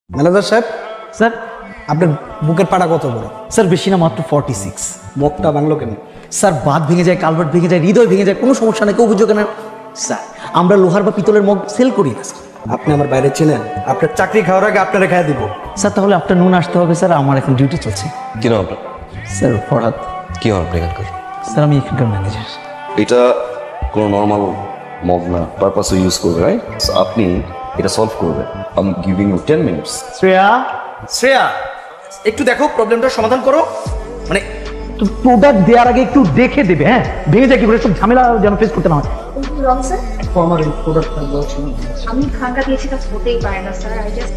Manager সাহেব, sir আপনার বুকের পাড়া কত বড়? স্যার বেশি না, মাত্র 46। মুখটা ভাঙলো কেন? স্যার বাঁধ ভেঙে যায়, কালভার্ট ভেঙে যায়, হৃদয় ভেঙে যায়, কোনো সমস্যা নেই, কেউ অভিযোগ না। স্যার আমরা লোহার বা পিতলের মগ সেল করি না স্যার। আপনি আমার বাইরে ছিলেন, আপনার চাকরি খাওয়ার আগে আপনারা খাইয়ে দিব। স্যার তাহলে আপনার নুন আসতে হবে স্যার, আমার এখন ডিউটি চলছে। কি নাম আপনার? স্যার ফরহাদ। কি হন আপনি এখানকার? স্যার আমি এখানকার ম্যানেজার। এটা কোনো নর্মাল মগ না, পারপাসও ইউজ করবে, রাইট? আপনি এটা সলভ করবেন। I am giving you 10 minutes. Shreya, একটু দেখো, প্রবলেমটা সমাধান করো। মানে প্রোডাক্ট দেওয়ার আগে একটু দেখে দেবে, হ্যাঁ ভেঙে যায় কি করে, সব ঝামেলা যেন ফেস করতে না হয়। রং স্যার, আমার এই প্রোডাক্টটা বলছি। আমি খাঙ্কা দিয়েছি, তা হতেই পারে না স্যার। আই জাস্ট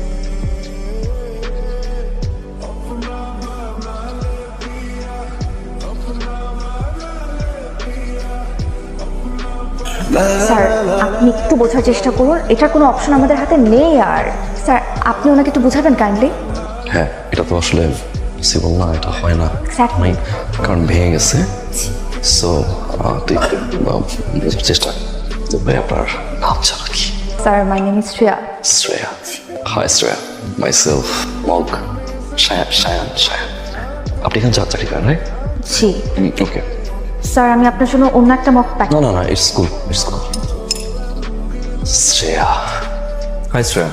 স্যার, আপনি একটু বোঝার চেষ্টা করুন, এটার কোনো অপশন আমাদের হাতে নেই। আর স্যার আপনি ওনাকে একটু বোঝাবেন কাইন্ডলি। হ্যাঁ, এটা তো আসলে পসিবল না, এটা হয় না। Exactly. কারণ ভেঙে গেছে। সো তুই বোঝার চেষ্টা করবে। আপনার নাম জানা কি? Sir my name is Shreya. Shreya. Hi Shreya, myself মগ শায়ান। আপনি এখানে চাকরি করেন, রাইট? জি ওকে। স্যার, আমি আপনার জন্য অন্য একটা মক প্যাক। না, it's cool. Shreya. Hi Shreya.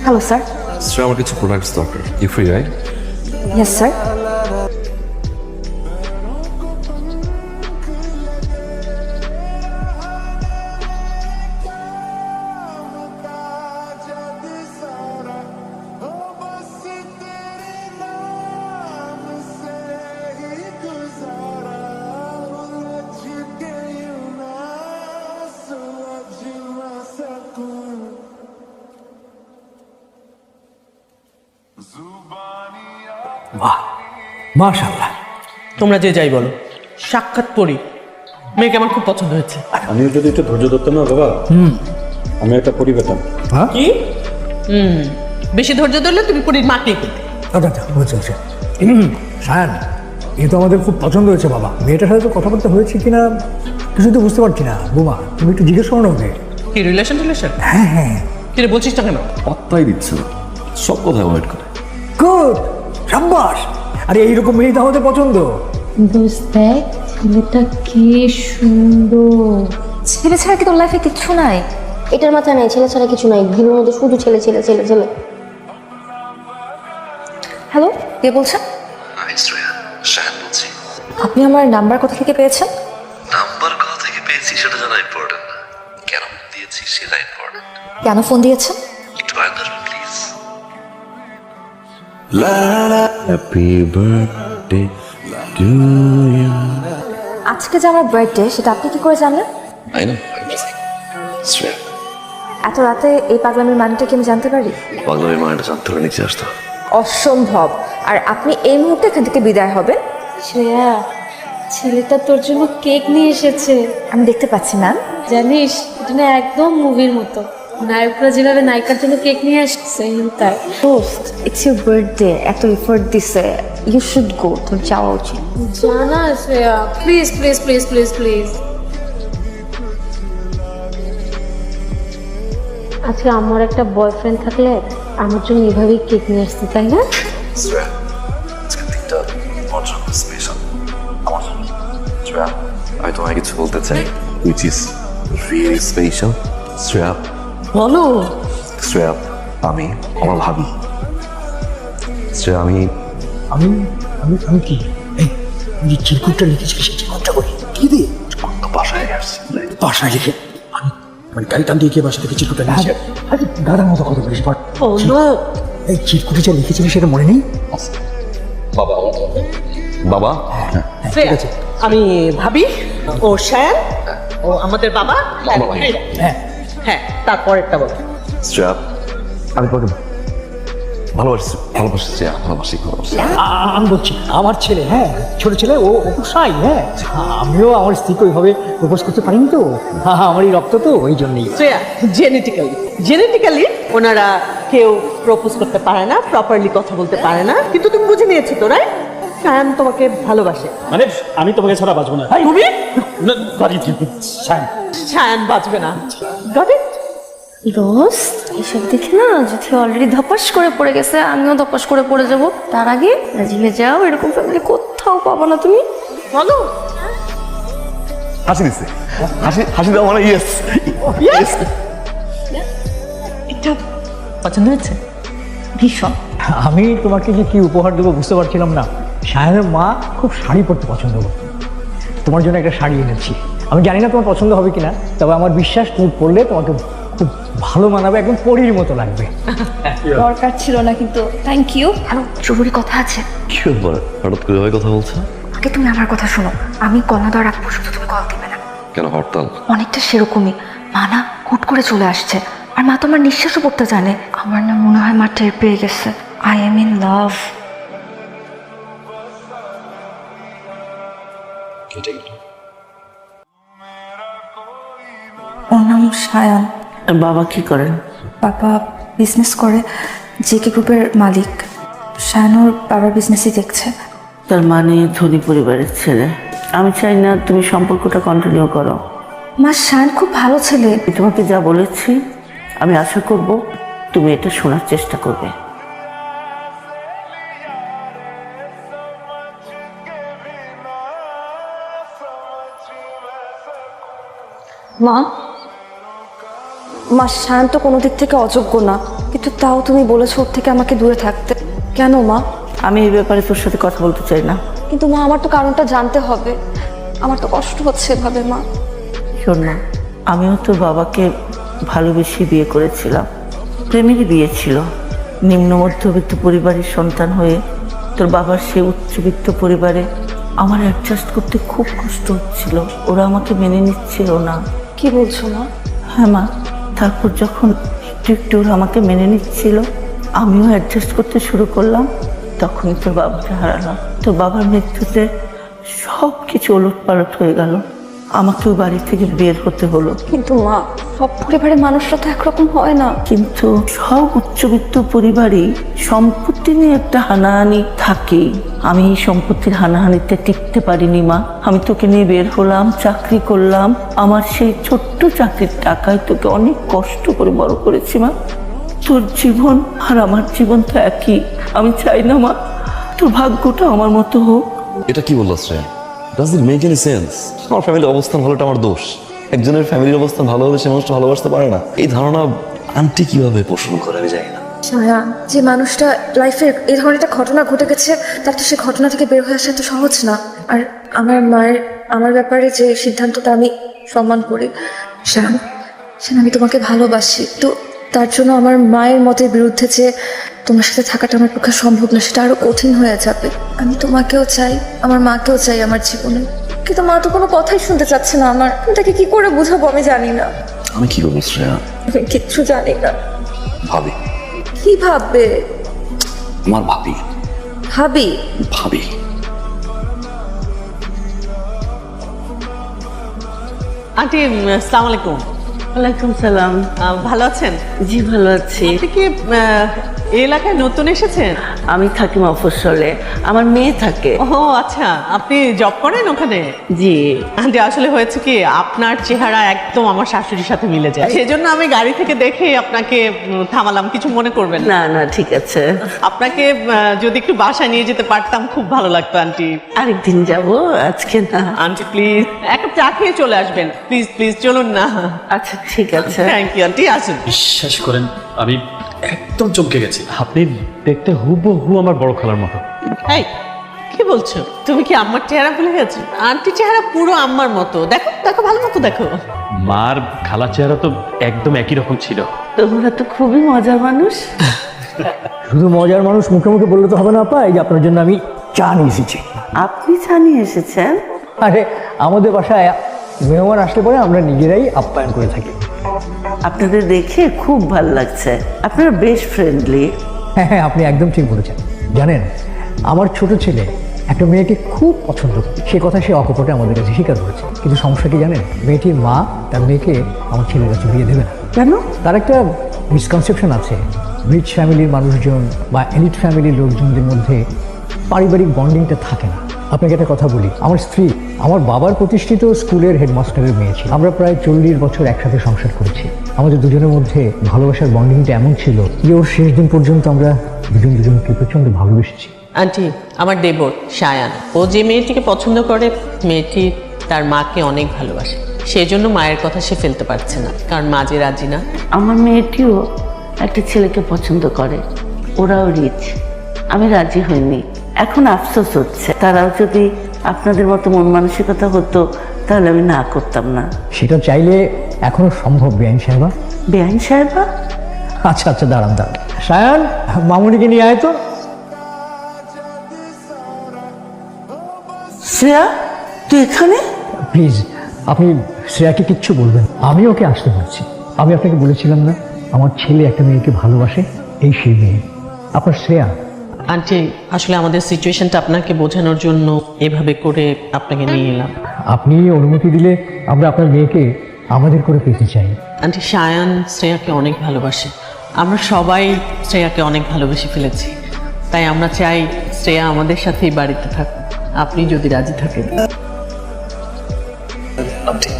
Hello sir. Shreya, আমার কিছু প্রোডাক্টস দরকার। You free, right? Yes sir. বাহ, মাশাআল্লাহ। তোমরা যে যাই বলো, সাক্ষাৎ পড়ি মেয়েকে আমার খুব পছন্দ হয়েছে। আমিও যদি একটু ধৈর্য ধরতাম না বাবা, আমি একটা পরি পেতাম। কি? বেশি ধৈর্য ধরলে তুমি পরীর মাকেই পেতে। আচ্ছা বুঝছি। সায়ান, এ তো আমাদের খুব পছন্দ হয়েছে বাবা। মেয়েটার সাথে তো কথাবার্তা হয়েছে কিনা কিছু তো বুঝতে পারছি না। বোমা, তুমি একটু জিজ্ঞেস করো না ওকে। কি রিলেশন? হ্যাঁ, কি রে, বলছিস না কেন? পাত্তাই দিচ্ছে না, সব কথা অ্যাভয়েড করে। গুড, সাব্বাস। আরে এইরকম মেয়ে তো আমাদের পছন্দ। দোস্ত দেখ, ছেলেটা কি সুন্দর। ছেলে ছাড়া কি তোর লাইফে কিচ্ছু নাই? এটার মাথায় নাই ছেলে ছাড়া কিছু নাই, ভিড়ের মধ্যে শুধু ছেলে ছেলে ছেলে ছেলে। হ্যালো, কে বলছেন? হাই শ্রেয়া, শায়ান বলছি। আপনি আমার নাম্বার কোথা থেকে পেয়েছেন? নাম্বার কোথা থেকে পেয়েছি সেটা জানা ইম্পর্টেন্ট না, কেন দিয়েছি সেটা ইম্পর্টেন্ট। কেন ফোন দিয়েছেন? একটু আগে আসবেন please. Happy birthday to you. আজকে যে আমার বার্থডে, সেটা আপনি কি করে জানলেন? আই নো, শ্রেয়া, এত রাতে এই পাগলামির মানেটা কি আমি জানতে পারি? পাগলামির মানেটা জানতে হলে নিচে আসতে হবে। অসম্ভব। আর আপনি এই মুহূর্তে এখান থেকে বিদায় হবেন। শ্রেয়া, ছেলেটা তোর জন্য কেক নিয়ে এসেছে। আমি দেখতে পাচ্ছি ম্যাম। জানিস, এটা না একদম মুভির মতো। নায়করা যেভাবে নায়িকার জন্য কেক নিয়ে আসছে, তাই। দোস্ত, ইটস ইউর বার্থডে, এত এফোর্ট দিছে, ইউ শুড গো, তোর যাওয়া উচিত। জানা Shreya, please please please please please. আচ্ছা, আমার একটা বয়ফ্রেন্ড থাকলে আমার জন্য এভাবেই কেক নিয়ে আসতে, তাই না? শ্রেয়া, আজকের দিনটা তোমার জন্য স্পেশাল, আমার জন্য। শ্রেয়া, আমি তোমায় কিছু বলতে চাই, which is really special. Shreya, বলো। শ্রেয়া, আমি আমার ভাবি। শ্রেয়া, আমি আমি আমি কি এই যে চিরকুটটা লিখেছিলি, সেই চিরকুটটা করি কি দিয়ে বাসায় আসছি। বাসায় লিখে আমি মানে গাড়ি টান দিয়ে গিয়ে বাসা থেকে চিরকুটটা লিখেছি। আরে গাধার মতো কথা বলিস। বাট বলো। এই চিরকুটে যা লিখেছিলি সেটা মনে নেই? বাবা, বাবা, শ্রেয়া, আমি ভাবি, ও শায়ান, ও আমাদের বাবা। হ্যাঁ, হ্যাঁ, তারপরেরটা বলো। শ্রেয়া, আমি তোমাকে ভালোবাসি, শ্রেয়া, ভালোবাসি। আমি বলছি আমার ছেলে, হ্যাঁ ছোট ছেলে, ও খুব সাই। হ্যাঁ, আমিও আমার স্ত্রীকে ওইভাবে প্রপোজ করতে পারিনি তো। আমার এই রক্ত তো, ওই জন্যই। শ্রেয়া, জেনেটিক্যালি ওনারা কেউ প্রপোজ করতে পারে না, প্রপারলি কথা বলতে পারে না, কিন্তু তুমি বুঝে নিয়েছো তো, রাইট? শায়ান তোমাকে ভালোবাসে। মানে আমি তোমাকে ছাড়া বাঁচবো না। তুমি? না, বাড়ি থেকে, সায়ান। শায়ান বাঁচবে না। Got it? রোজ এসব দেখে না যদি অলরেডি ধপাস করে পড়ে গেছে, আমিও ধপাস করে পড়ে যাব। তার আগে রাজি হয়ে যাও, এরকম ফ্যামিলি কোথাও পাবো না তুমি। বলো হাসি দিচ্ছে, হাসি দেওয়া মানে ইয়েস। এটা পছন্দ হয়েছে? ভীষণ। আমি তোমাকে যে কি উপহার দেবো বুঝতে পারছিলাম না। সায়নের মা খুব শাড়ি পরতে পছন্দ করত, তোমার জন্য একটা শাড়ি এনেছি। আমি জানি না তোমার পছন্দ হবে কিনা, তবে আমার বিশ্বাস তুমি পরলে তোমাকে খুব ভালো মানাবে, একদম পরীর মতো লাগবে। দরকার ছিল না কিন্তু থ্যাংক ইউ। হ্যালো, জরুরি কথা আছে। কি ব্যাপার, হঠাৎ করে ভাবে কথা বলছো? আগে তুমি আমার কথা শোনো, আমি কলা দেওয়ার আগ পর্যন্ত তুমি কল দিবে না। কেন হরতাল? অনেকটা সেরকমই। মা না হুট করে চলে আসছে, আর মা তো আমার নিঃশ্বাসও পড়তে জানে। আমার না মনে হয় মা টের পেয়ে গেছে আই এম ইন লাভ। ওর নাম সায়ান। বাবা কি করেন? বাবা বিজনেস করে, জেকে গ্রুপের মালিক। সায়ান ওর বাবার বিজনেসই দেখছে। তার মানে ধনী পরিবারের ছেলে। আমি চাই না তুমি সম্পর্কটা কন্টিনিউ করো। মা সায়ান খুব ভালো ছেলে। আমি তোমাকে যা বলেছি আমি আশা করব তুমি এটা শোনার চেষ্টা করবে। মা মা সায়ান তো কোনো দিক থেকে অযোগ্য না, কিন্তু তাও তুমি বলেছো ওর থেকে আমাকে দূরে থাকতে। কেন মা? আমি এই ব্যাপারে তোর সাথে কথা বলতে চাই না। কিন্তু মা আমার তো কারণটা জানতে হবে, আমার তো কষ্ট হচ্ছে এভাবে। মা শোন না, আমিও তোর বাবাকে ভালোবেসে বিয়ে করেছিলাম। প্রেমেরই বিয়ে ছিল। নিম্ন মধ্যবিত্ত পরিবারের সন্তান হয়ে তোর বাবার সেই উচ্চবিত্ত পরিবারে আমার অ্যাডজাস্ট করতে খুব কষ্ট হচ্ছিল। ওরা আমাকে মেনে নিচ্ছিল না। কি বলছো মা? হ্যাঁ মা, তারপর যখন একটু একটু ওরা আমাকে মেনে নিচ্ছিল, আমিও অ্যাডজাস্ট করতে শুরু করলাম। তখনই তোর বাবাকে হারালাম। তোর বাবার মৃত্যুতে সব কিছু ওলটপালট হয়ে গেল। আমাকেও বাড়ি থেকে বের হতে হলো। কিন্তু মা, সব পরিবারের মানুষরা তো একরকম হয় না। কিন্তু সব উচ্চবিত্ত পরিবারই সম্পত্তি নিয়ে একটা হানাহানি থাকেই। আমি এই সম্পত্তির হানাহানিতে টিকতে পারিনি মা। আমি তোকে নিয়ে বের হলাম, চাকরি করলাম। আমার সেই ছোট্ট চাকরির টাকায় তোকে অনেক কষ্ট করে বড় করেছি মা। তোর জীবন আর আমার জীবন তো একই। আমি চাই না মা তোর ভাগ্যটা আমার মতো হোক। এটা কি বললো Shreya? Does it make any sense? আমার ফ্যামিলির অবস্থান ভালোটা আমার দোষ। একজনের ফ্যামিলির অবস্থান ভালো হলে সে মানুষটা ভালোবাসতে পারে না। এই ধারণা আন্টি কিভাবে পোষণ করে আমি জানি না। ছায়া, যে মানুষটা লাইফে এই ধরনের একটা ঘটনা ঘটে গেছে, তার তো সে ঘটনা থেকে বের হয়ে আসা তো সহজ না। আর আমার মায়ের আমার ব্যাপারে যে সিদ্ধান্তটা আমি সম্মান করি। শ্যাম, আমি তোমাকে ভালোবাসি, তো তার জন্য আমার মায়ের মতের বিরুদ্ধে যে তোমার সাথে থাকাটা আমার পক্ষে সম্ভব না, সেটা আরো কঠিন হয়ে যাবে। আমি তোমাকেও চাই, আমার মাকেও চাই আমার জীবনে, কিন্তু মা তো কোনো কথাই শুনতে চাচ্ছে না আমার। আমি তাকে কি করে বুঝাবো আমি জানি না। আমি কি করবো শ্রেয়া? আমি কিচ্ছু জানি না। ভাবি। কি ভাববে? আমার ভাবি। ভাবি? ভাবি। আন্টি, আসসালামু আলাইকুম। ওয়ালাইকুম সালাম। ভালো আছেন? জি ভালো আছি। আপনি কি এই এলাকায় নতুন এসেছেন? আমি থাকি মফস্বলে, আমার মেয়ে থাকে। ও আচ্ছা, আপনি জব করেন ওখানে? জি। আন্টি, আসলে হয়েছে কি, আপনার চেহারা একদম আমার শাশুড়ির সাথে মিলে যায়, সেজন্য আমি গাড়ি থেকে দেখে আপনাকে থামালাম। কিছু মনে করবেন না? না না, ঠিক আছে। আপনাকে যদি একটু বাসায় নিয়ে যেতে পারতাম খুব ভালো লাগতো আন্টি। আরেকদিন যাব, আজকে না। আন্টি প্লিজ এক কাপ চা খেয়ে চলে আসবেন, প্লিজ প্লিজ চলুন না। আচ্ছা ঠিক আছে। থ্যাংক ইউ আন্টি, আসুন। বিশ্বাস করেন আমি একদম চমকে গেছি। আপনি দেখতে হুবহু আমার বড় খালার মতো। এই কি বলছো? তুমি কি আমার চেহারা ভুলে গেছো? আন্টি চেহারা পুরো আমার মতো। দেখো দেখো, ভালো মতো দেখো। মার খালার চেহারা তো একদম একই রকম ছিল। তোমরা তো খুবই মজার মানুষ। শুধু মজার মানুষ মুখে মুখে বললে তো হবে না আপা। এই যে আপনার জন্য আমি চা নিয়ে এসেছি। আপনি জানিয়ে এসেছেন? আরে আমাদের বাসায় মেহমান আসলে পরে আমরা নিজেরাই আপ্যায়ন করে থাকি। আপনাদের দেখে খুব ভালো লাগছে, আপনারা বেশ ফ্রেন্ডলি। হ্যাঁ হ্যাঁ, আপনি একদম ঠিক বলেছেন। জানেন, আমার ছোট ছেলে একটা মেয়েকে খুব পছন্দ করে, সে কথা সে অকপটে আমাদের কাছে স্বীকার করেছে। কিন্তু সমস্যা কি জানেন, মেয়েটির মা তার মেয়েকে আমার ছেলের কাছে বিয়ে দেবে না। কেন? তার একটা মিসকনসেপশন আছে, রিচ ফ্যামিলির মানুষজন বা এলিট ফ্যামিলির লোকজনদের মধ্যে পারিবারিক বন্ডিংটা থাকে না। আপনাকে একটা কথা বলি, আমার স্ত্রী আমার বাবার প্রতিষ্ঠিত স্কুলের হেডমাস্টারের মেয়ে ছিল। আমরা প্রায় 40 বছর একসাথে সংসার করেছি। আমাদের দুজনের মধ্যে ভালোবাসার বন্ডিংটা এমন ছিল যে ওর শেষ দিন পর্যন্ত আমরা দুজনকে প্রচন্ড ভালোবেসেছি। আন্টি, আমার দেবর সায়ান, ও যে মেয়েটিকে পছন্দ করে, মেয়েটি তার মাকে অনেক ভালোবাসে। সেই জন্য মায়ের কথা সে ফেলতে পারছে না, কারণ মা যে রাজি না। আমার মেয়েটিও একটা ছেলেকে পছন্দ করে, ওরাও রিচ। আমি রাজি হইনি। এখন আফসোস হচ্ছে, তারাও যদি আপনাদের মতো মন মানসিকতা হতো তাহলে আমি না করতাম না। সেটা চাইলে এখনো সম্ভব বেআইন সাহেবা। বেআইন সাহেবা? আচ্ছা দাঁড়ান। সায়ান, মামুনিকে নিয়ে আয় তো। শ্রেয়া, তুই এখানে? প্লিজ আপনি শ্রেয়াকে কিচ্ছু বলবেন, আমি ওকে আসতে বলছি। আমি আপনাকে বলেছিলাম না আমার ছেলে একটা মেয়েকে ভালোবাসে, এই সেই মেয়ে আপনার শ্রেয়া। আন্টি, আসলে আমাদের সিচুয়েশনটা আপনাকে বোঝানোর জন্য এভাবে করে আপনাকে নিয়ে এলাম। আপনি অনুমতি দিলে আমরা আপনার মেয়েকে আমাদের করে পেতে চাই। আন্টি, সায়ান শ্রেয়াকে অনেক ভালোবাসে। আমরা সবাই শ্রেয়াকে অনেক ভালোবেসে ফেলেছি, তাই আমরা চাই শ্রেয়া আমাদের সাথেই বাড়িতে থাকুক, আপনি যদি রাজি থাকেন। আন্টি,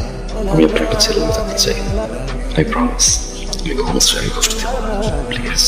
আমি আপনার একটা ছেলে থাকতে চাই। আই প্রমিস, আমি কখনো শ্রেয়াকে কষ্ট দেব না, প্লিজ।